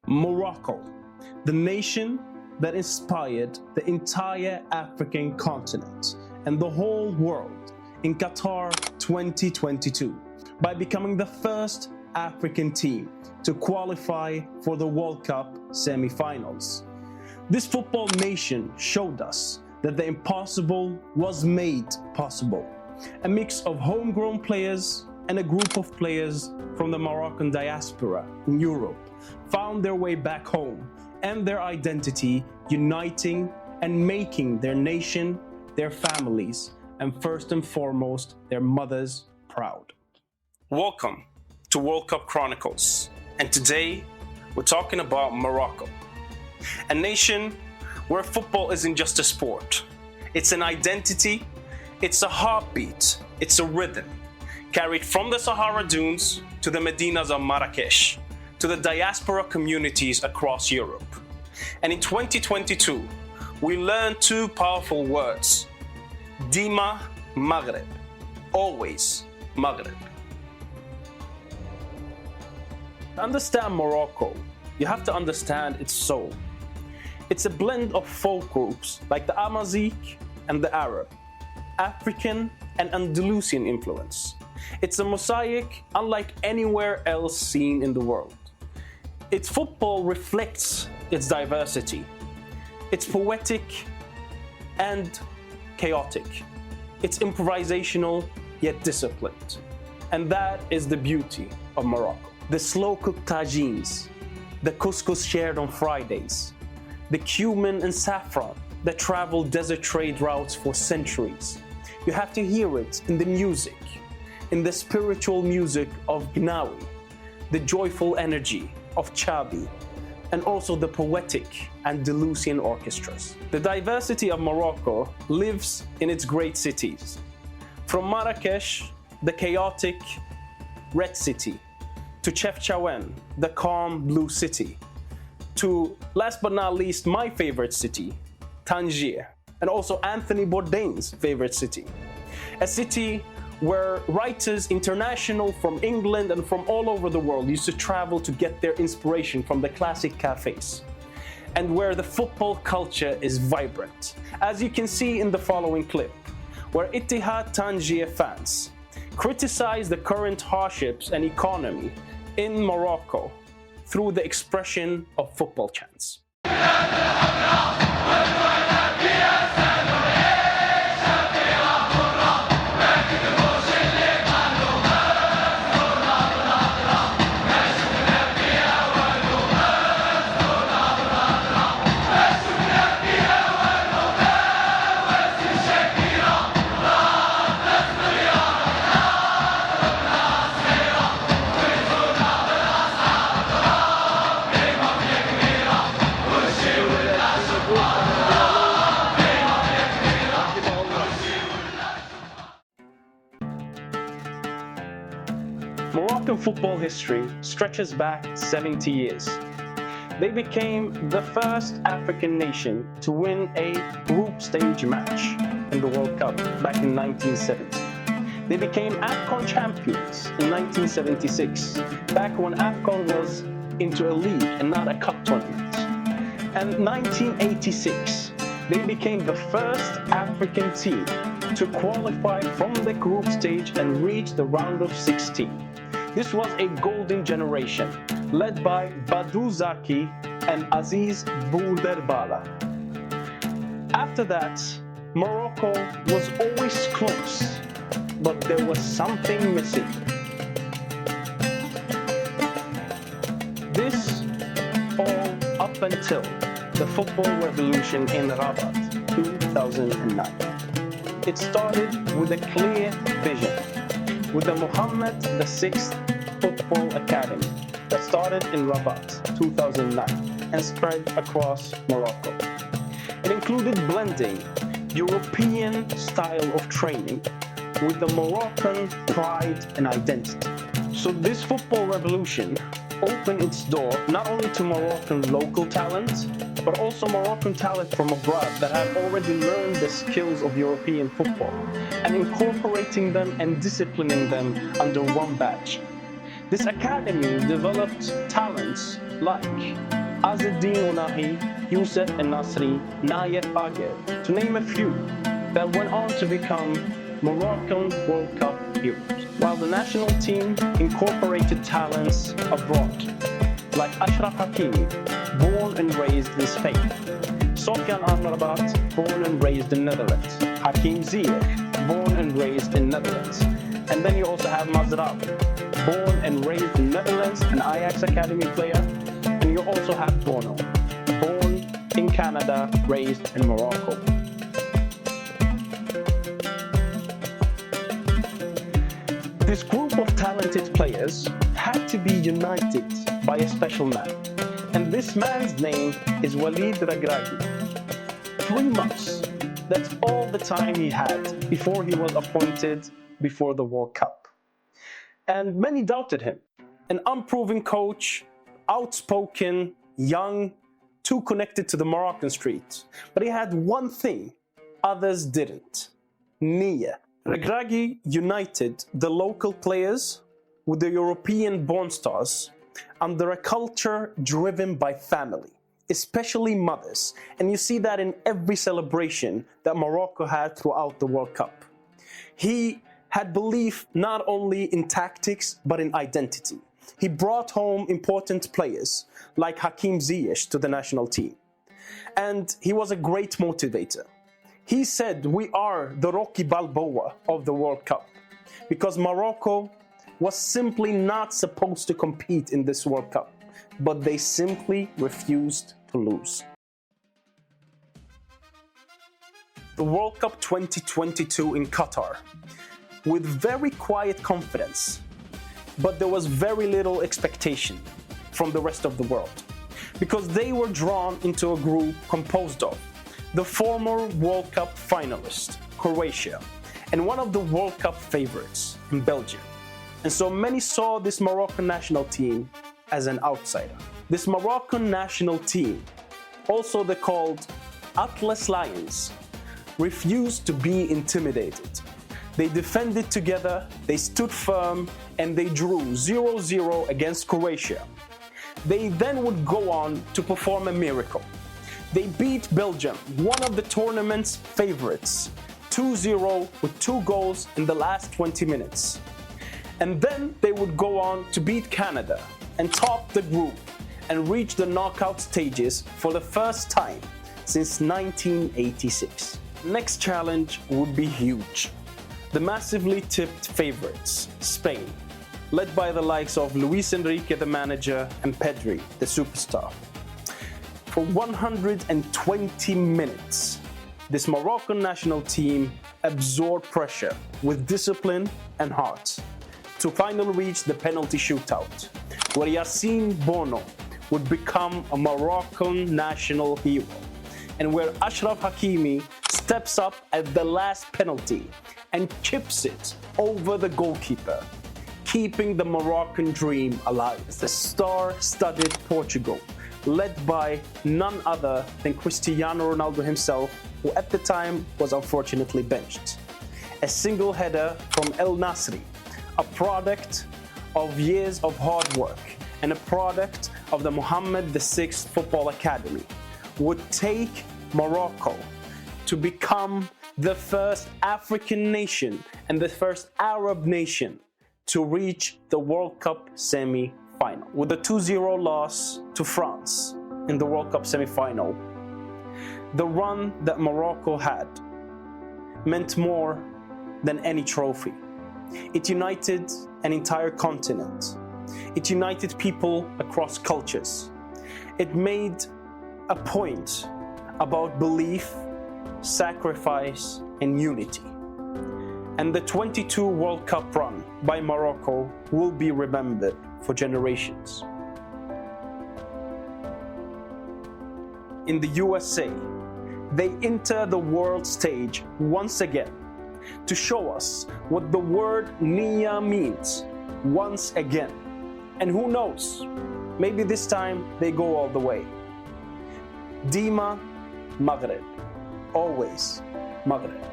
Morocco, the nation that inspired the entire African continent and the whole world in Qatar 2022 by becoming the first African team to qualify for the World Cup semifinals. This football nation showed us that the impossible was made possible. A mix of homegrown players and a group of players from the Moroccan diaspora in Europe found their way back home and their identity, uniting and making their nation, their families, and first and foremost, their mothers proud. Welcome to World Cup Chronicles, and today we're talking about Morocco, a nation where football isn't just a sport. It's an identity, it's a heartbeat, it's a rhythm, carried from the Sahara dunes to the Medinas of Marrakesh, to the diaspora communities across Europe. And in 2022, we learned two powerful words: Dima Maghrib, always Maghrib. To understand Morocco, you have to understand its soul. It's a blend of folk groups like the Amazigh and the Arab, African and Andalusian influence. It's a mosaic unlike anywhere else seen in the world. Its football reflects its diversity. It's poetic and chaotic. It's improvisational yet disciplined. And that is the beauty of Morocco. The slow-cooked tagines, the couscous shared on Fridays, the cumin and saffron that traveled desert trade routes for centuries. You have to hear it in the music, in the spiritual music of Gnawi, the joyful energy of Chabi, and also the poetic Andalusian orchestras. The diversity of Morocco lives in its great cities. From Marrakesh, the chaotic red city, to Chefchaouen, the calm blue city, to, last but not least, my favorite city, Tangier, and also Anthony Bourdain's favorite city. A city where writers international from England and from all over the world used to travel to get their inspiration from the classic cafes, and where the football culture is vibrant, as you can see in the following clip, where Ittihad Tangier fans criticize the current hardships and economy in Morocco through the expression of football chants. Moroccan football history stretches back 70 years. They became the first African nation to win a group stage match in the World Cup back in 1970. They became AFCON champions in 1976, back when AFCON was into a league and not a cup tournament. And 1986, they became the first African team to qualify from the group stage and reach the round of 16. This was a golden generation, led by Badou Zaki and Aziz Bouderbala. After that, Morocco was always close, but there was something missing. This all up until the football revolution in Rabat, 2009. It started with a clear vision, with the Mohammed VI Football Academy that started in Rabat, 2009, and spread across Morocco. It included blending European style of training with the Moroccan pride and identity. So this football revolution opened its door not only to Moroccan local talent, but also Moroccan talent from abroad that have already learned the skills of European football and incorporating them and disciplining them under one badge. This academy developed talents like Azzeddin Onahi, Youssef El-Nasri, Nayef Agher, to name a few, that went on to become Moroccan World Cup heroes, while the national team incorporated talents abroad, like Achraf Hakimi, born and raised in Spain, Sofiane Amrabat, born and raised in Netherlands, Hakim Ziyech, born and raised in Netherlands, and then you also have Mazraoui, born and raised in Netherlands, an Ajax Academy player, and you also have Bono, born in Canada, raised in Morocco. This group of talented players had to be united by a special man, and this man's name is Walid Regragui. 3 months, that's all the time he had before he was appointed before the World Cup. And many doubted him. An unproven coach, outspoken, young, too connected to the Moroccan street. But he had one thing others didn't: Nia. Regragui united the local players with the European-born stars under a culture driven by family, especially mothers. And you see that in every celebration that Morocco had throughout the World Cup. He had belief not only in tactics, but in identity. He brought home important players like Hakim Ziyech to the national team. And he was a great motivator. He said, "We are the Rocky Balboa of the World Cup," because Morocco was simply not supposed to compete in this World Cup, but they simply refused to lose. The World Cup 2022 in Qatar, with very quiet confidence, but there was very little expectation from the rest of the world, because they were drawn into a group composed of the former World Cup finalist, Croatia, and one of the World Cup favorites in Belgium. And so many saw this Moroccan national team as an outsider. This Moroccan national team, also they called Atlas Lions, refused to be intimidated. They defended together, they stood firm, and they drew 0-0 against Croatia. They then would go on to perform a miracle. They beat Belgium, one of the tournament's favorites, 2-0 with 2 goals in the last 20 minutes. And then they would go on to beat Canada and top the group and reach the knockout stages for the first time since 1986. Next challenge would be huge. The massively tipped favorites, Spain, led by the likes of Luis Enrique, the manager, and Pedri, the superstar. For 120 minutes, this Moroccan national team absorbed pressure with discipline and heart to finally reach the penalty shootout, where Yassine Bono would become a Moroccan national hero, and where Achraf Hakimi steps up at the last penalty and chips it over the goalkeeper, keeping the Moroccan dream alive. It's the star-studded Portugal, led by none other than Cristiano Ronaldo himself, who at the time was unfortunately benched. A single header from El Nasri, a product of years of hard work and a product of the Mohammed VI Football Academy, would take Morocco to become the first African nation and the first Arab nation to reach the World Cup semi-final. With a 2-0 loss to France in the World Cup semi-final, the run that Morocco had meant more than any trophy. It united an entire continent. It united people across cultures. It made a point about belief, sacrifice, and unity. And the 22 World Cup run by Morocco will be remembered for generations. In the USA, they enter the world stage once again to show us what the word Nia means once again. And who knows, maybe this time they go all the way. Dima Maghrib, always Maghrib.